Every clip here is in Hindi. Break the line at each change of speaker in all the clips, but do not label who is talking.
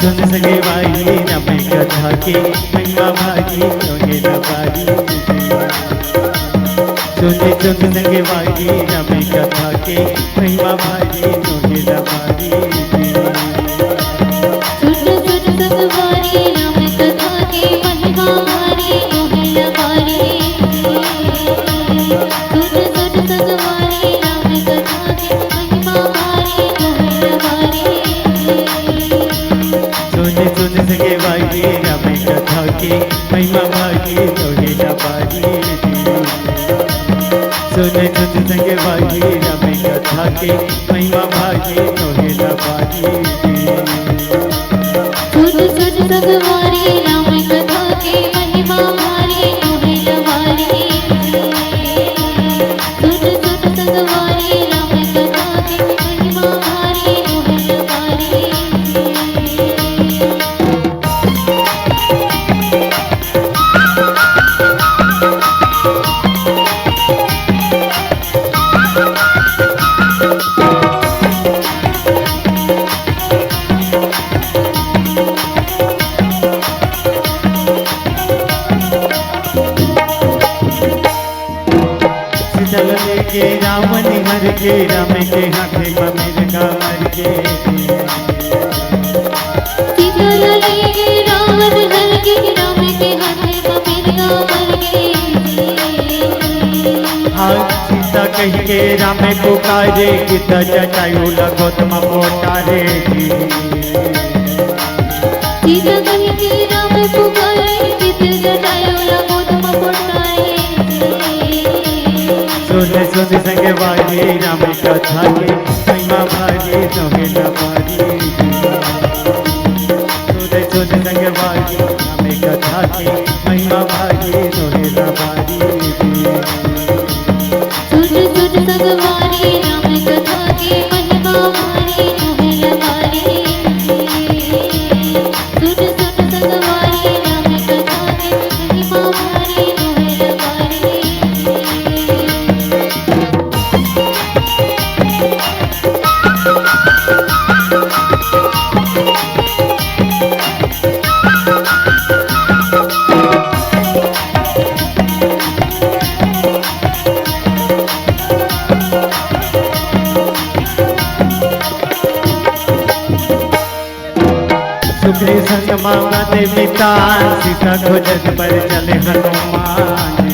सुन सके भाई रमे कथा के महिमा भागी होगे नवारी। सुन सके भाई रमे कथा के महिमा भागी होगे नवारी।
सुन सगवारी रमे कथा के महिमा भागी होगे नवारी। सुन सगवारी रमे कथा के महिमा भागी होगे नवारी।
सुन सके भाई रमे कथा के महिमा भागी होगे नवारी। सुन सके भाई रमे कथा के महिमा भागी होगे नवारी।
सुन सगवारी रमे कथा के महिमा भागी होगे नवारी। सुन सगवारी रमे कथा के महिमा भागी होगे नवारी।
चल के रावण हर के राम के हाथे ममिर का मर के।
चल के रावण हर के राम के हाथे ममिर का मर के।
हाँ सीता कह के राम पुकारे कित जटायु लगोतम पोटारे।
सीता कह के राम पुकारे कित जटायु लगोतम पोटारे।
सुन संगे बाजी राम कथा के महिमा भागी होगे नवारी। सुन संगे बाजी राम कथा के महिमा भागी होगे नवारी।
सुन सगवारी राम कथा के महिमा भागी होगे नवारी। सुन सगवारी राम कथा के महिमा भागी होगे नवारी।
सुग्री संग मामद मितान सीता खोजत पर चले हनुमान।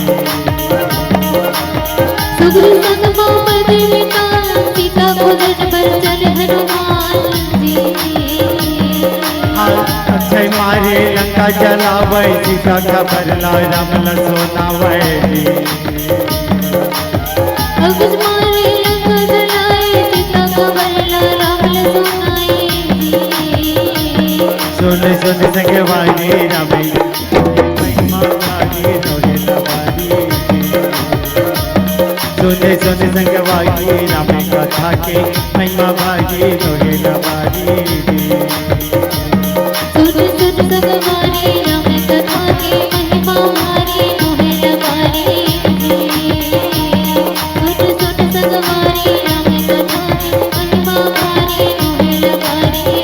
सुग्री संग मामद मितान सीता खोजत पर चले हनुमान जी।
अक्षय मारे लंका जलावे सीता खबर ला राम लसोनावे।
अक्षय मारे लंका जलाए सीता खबर ला राम लसोनाए।
सुन संगे वाली रमे महिमा भागी होगे नवारी। सुन संगे वाली रमे कथा के महिमा भागी होगे नवारी।
सुन सगवारी रमे कथा के महिमा भागी होगे नवारी। सुन सगवारी रमे कथा के महिमा भागी होगे नवारी।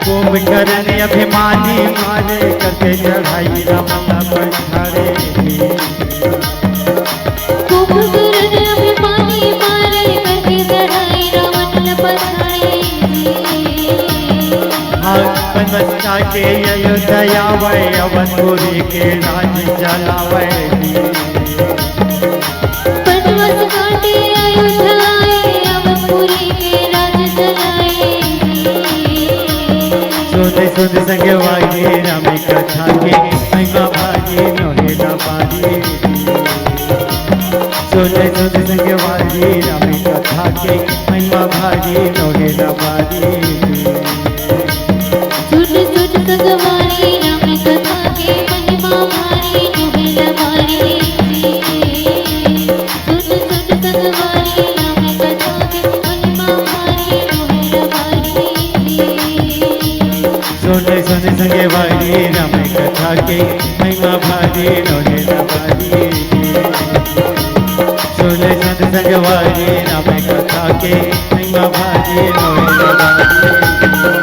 कुंभकर्ण अभिमानी मारे करके चढ़ाई रमला पठारे।
कुंभकर्ण अभिमानी मारे करके चढ़ाई रमला
के अयोध्या वै अवधपुरी के राज चलावे
बनवास काटे अयोध्या आए अवधपुरी के राज चलाए
सुन सुन संगवारी राम कथा के महिमा भारी नोहेला बारी सुन सुन संगवारी राम कथा के महिमा भारी नोहेला बारी
सुन सुन संगवारी राम कथा के महिमा भारी नोहेला बारी सुन सुन संगवारी राम कथा के महिमा भारी नोहेला बारी
सुन सुन संगवारी राम कथा के महिमा भारी नोहेला बारी सुन सुन संगवारी राम कथा के महिमा भारी नोहेला बारी